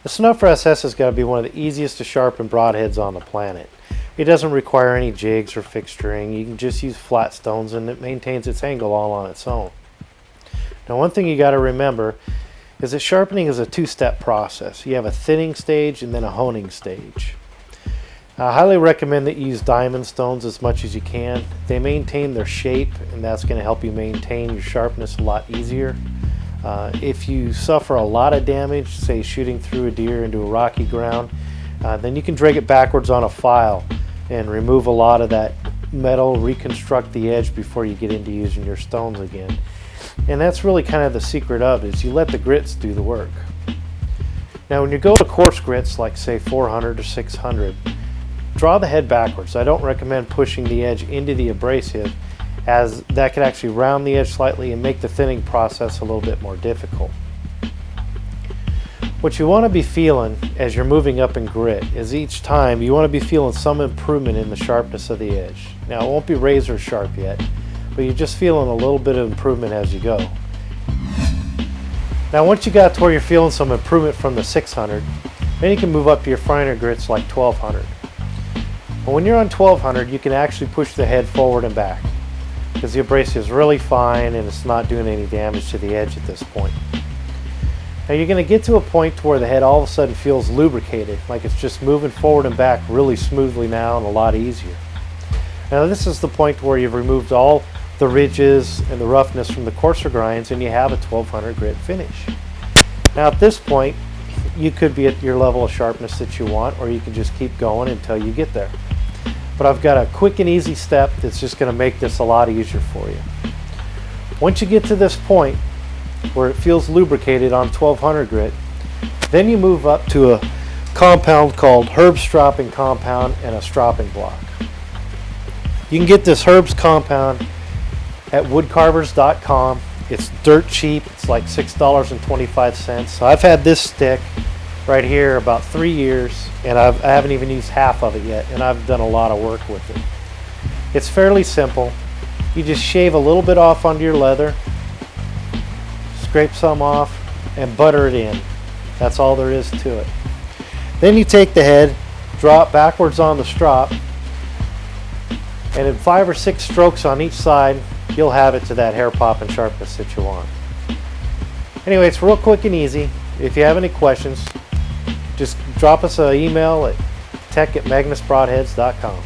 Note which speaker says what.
Speaker 1: The Snuffer SS has got to be one of the easiest to sharpen broadheads on the planet. It doesn't require any jigs or fixturing. You can just use flat stones and it maintains its angle all on its own. Now, one thing you got to remember is that sharpening is a two-step process. You have a thinning stage and then a honing stage. I highly recommend that you use diamond stones as much as you can. They maintain their shape, and that's going to help you maintain your sharpness a lot easier. If you suffer a lot of damage, say shooting through a deer into a rocky ground, then you can drag it backwards on a file and remove a lot of that metal, reconstruct the edge before you get into using your stones again. And that's really kind of the secret of it, is you let the grits do the work. Now when you go to coarse grits like say 400 or 600, draw the head backwards. I don't recommend pushing the edge into the abrasive, as that could actually round the edge slightly and make the thinning process a little bit more difficult. What you want to be feeling as you're moving up in grit is each time you want to be feeling some improvement in the sharpness of the edge. Now it won't be razor sharp yet, but you're just feeling a little bit of improvement as you go. Now once you got to where you're feeling some improvement from the 600, then you can move up to your finer grits like 1200. But when you're on 1200, you can actually push the head forward and back, because the abrasive is really fine and it's not doing any damage to the edge at this point. Now you're going to get to a point where the head all of a sudden feels lubricated, like it's just moving forward and back really smoothly now and a lot easier. Now this is the point where you've removed all the ridges and the roughness from the coarser grinds and you have a 1200 grit finish. Now at this point you could be at your level of sharpness that you want, or you can just keep going until you get there. But I've got a quick and easy step that's just going to make this a lot easier for you. Once you get to this point where it feels lubricated on 1200 grit, then you move up to a compound called Herb's Stropping Compound and a Stropping Block. You can get this Herb's compound at woodcarvers.com. It's dirt cheap. It's like $6.25. So I've had this stick right here about 3 years, and I haven't even used half of it yet, and I've done a lot of work with it. It's fairly simple. You just shave a little bit off onto your leather, scrape some off, and butter it in. That's all there is to it. Then you take the head, draw it backwards on the strop, and in 5 or 6 strokes on each side, you'll have it to that hair pop and sharpness that you want. Anyway, it's real quick and easy. If you have any questions, just drop us an email at tech@magnusbroadheads.com.